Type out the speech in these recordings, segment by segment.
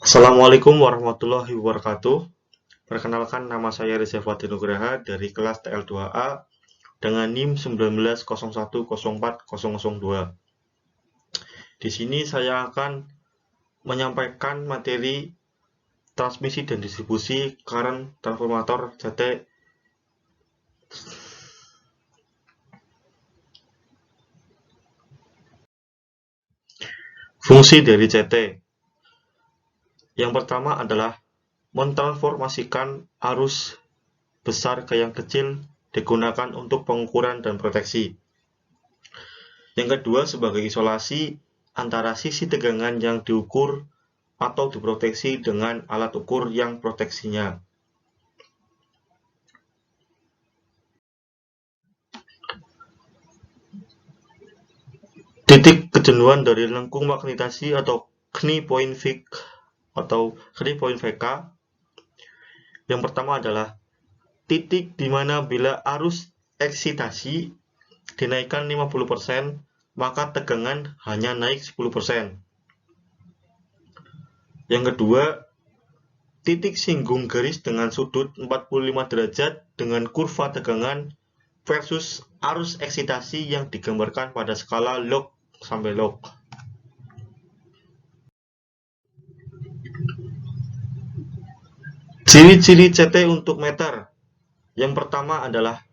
Assalamualaikum warahmatullahi wabarakatuh. Perkenalkan, nama saya Reza Fadil Nugraha dari kelas TL2A dengan NIM 1901040002. Di sini saya akan menyampaikan materi transmisi dan distribusi current transformator CT. Fungsi dari CT. Yang pertama adalah mentransformasikan arus besar ke yang kecil digunakan untuk pengukuran dan proteksi. Yang kedua, sebagai isolasi antara sisi tegangan yang diukur atau diproteksi dengan alat ukur yang proteksinya. Titik kejenuhan dari lengkung magnetasi atau key point VK. Yang pertama adalah titik di mana bila arus eksitasi dinaikkan 50%, maka tegangan hanya naik 10%. Yang kedua, titik singgung garis dengan sudut 45 derajat dengan kurva tegangan versus arus eksitasi yang digambarkan pada skala log sampai log. Ciri-ciri CT untuk meter. Yang pertama adalah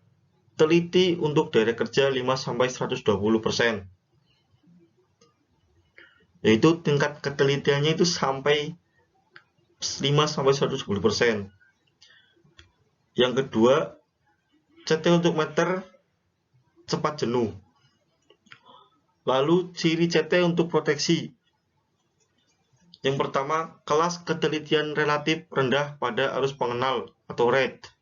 teliti untuk daerah kerja 5-120%. Yaitu tingkat ketelitiannya itu sampai 5-120%. Yang kedua, CT untuk meter cepat jenuh. Lalu ciri CT untuk proteksi. Yang pertama, kelas ketelitian relatif rendah pada arus pengenal atau rate.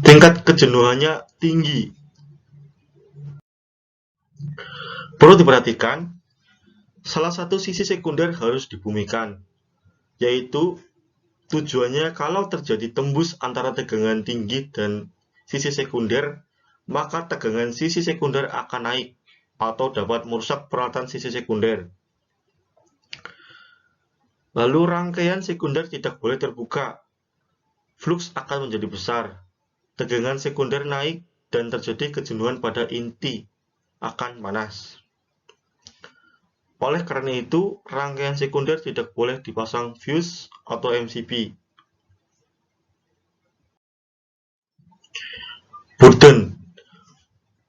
Tingkat kejenuhannya tinggi. Perlu diperhatikan, salah satu sisi sekunder harus dibumikan, yaitu tujuannya kalau terjadi tembus antara tegangan tinggi dan sisi sekunder, maka tegangan sisi sekunder akan naik atau dapat merusak peralatan sisi sekunder. Lalu rangkaian sekunder tidak boleh terbuka, flux akan menjadi besar, tegangan sekunder naik dan terjadi kejenuhan pada inti akan panas. Oleh karena itu, rangkaian sekunder tidak boleh dipasang fuse atau MCB. Burden.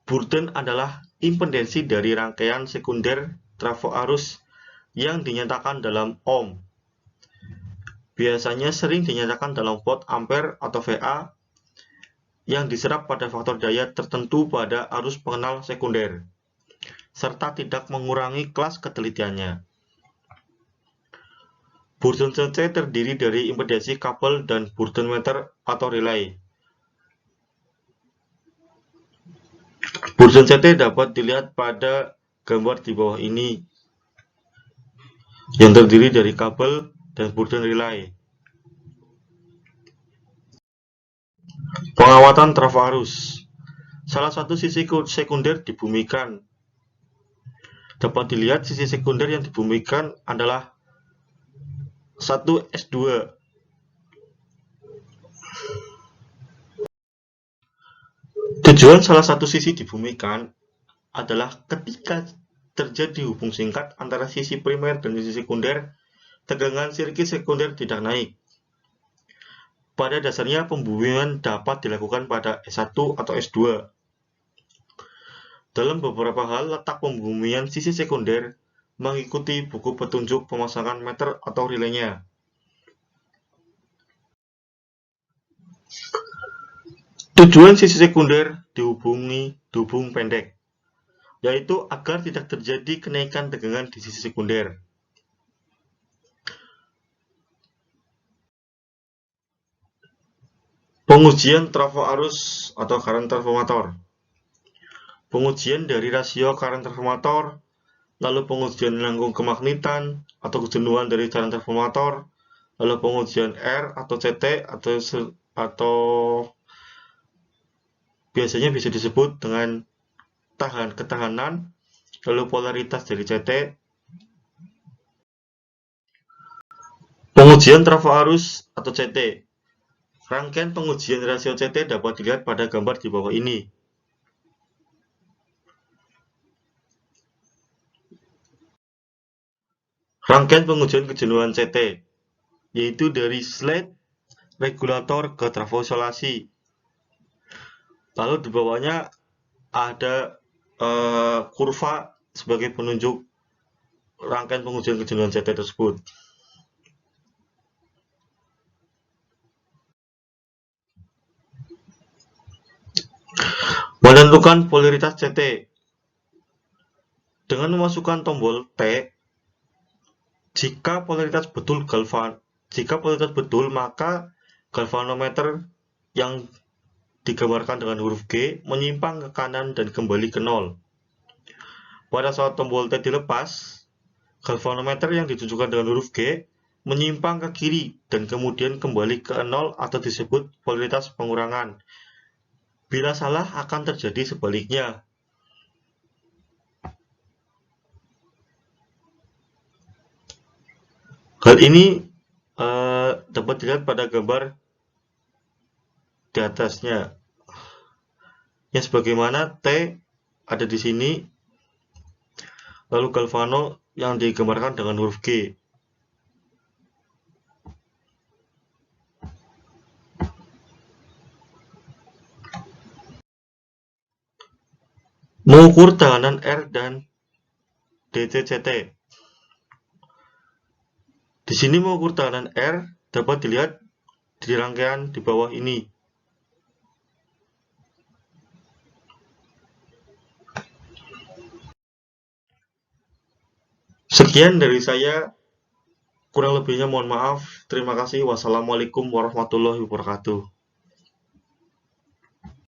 Burden adalah impedensi dari rangkaian sekunder trafo arus yang dinyatakan dalam ohm. Biasanya sering dinyatakan dalam volt ampere atau VA yang diserap pada faktor daya tertentu pada arus pengenal sekunder, serta tidak mengurangi kelas ketelitiannya. Burden CT terdiri dari impedensi kabel dan burden meter atau relay. Burden CT dapat dilihat pada gambar di bawah ini, yang terdiri dari kabel dan burden relay. Pengawatan trafo arus. Salah satu sisi sekunder dibumikan. Dapat dilihat sisi sekunder yang dibumikan adalah 1S2. Tujuan salah satu sisi dibumikan adalah ketika terjadi hubung singkat antara sisi primer dan sisi sekunder, tegangan sirkuit sekunder tidak naik. Pada dasarnya, pembumian dapat dilakukan pada S1 atau S2. Dalam beberapa hal, letak pembumian sisi sekunder mengikuti buku petunjuk pemasangan meter atau relaynya. Tujuan sisi sekunder dihubung pendek, yaitu agar tidak terjadi kenaikan tegangan di sisi sekunder. Pengujian trafo arus atau current transformator. Pengujian dari rasio current transformator, lalu pengujian lengkung kemagnetan atau kejenuhan dari current transformator, lalu pengujian R atau CT atau biasanya bisa disebut dengan ketahanan, lalu polaritas dari CT, Pengujian trafo arus atau CT. Rangkaian pengujian rasio CT dapat dilihat pada gambar di bawah ini. Rangkaian pengujian kejenuhan CT, yaitu dari slide regulator ke trafo isolasi. Lalu di bawahnya ada kurva sebagai penunjuk rangkaian pengujian kejenuhan CT tersebut. Menentukan polaritas CT. Dengan memasukkan tombol T, jika polaritas betul, maka galvanometer yang digambarkan dengan huruf G menyimpang ke kanan dan kembali ke 0. Pada saat tombol T dilepas, galvanometer yang ditunjukkan dengan huruf G menyimpang ke kiri dan kemudian kembali ke 0 atau disebut polaritas pengurangan. Bila salah, akan terjadi sebaliknya. Hal ini dapat dilihat pada gambar di atasnya. Yang sebagaimana T ada di sini, lalu galvano yang digambarkan dengan huruf G. Mengukur tekanan R dan DCCT. Di sini mengukur tekanan R dapat dilihat di rangkaian di bawah ini. Sekian dari saya, kurang lebihnya mohon maaf. Terima kasih. Wassalamualaikum warahmatullahi wabarakatuh.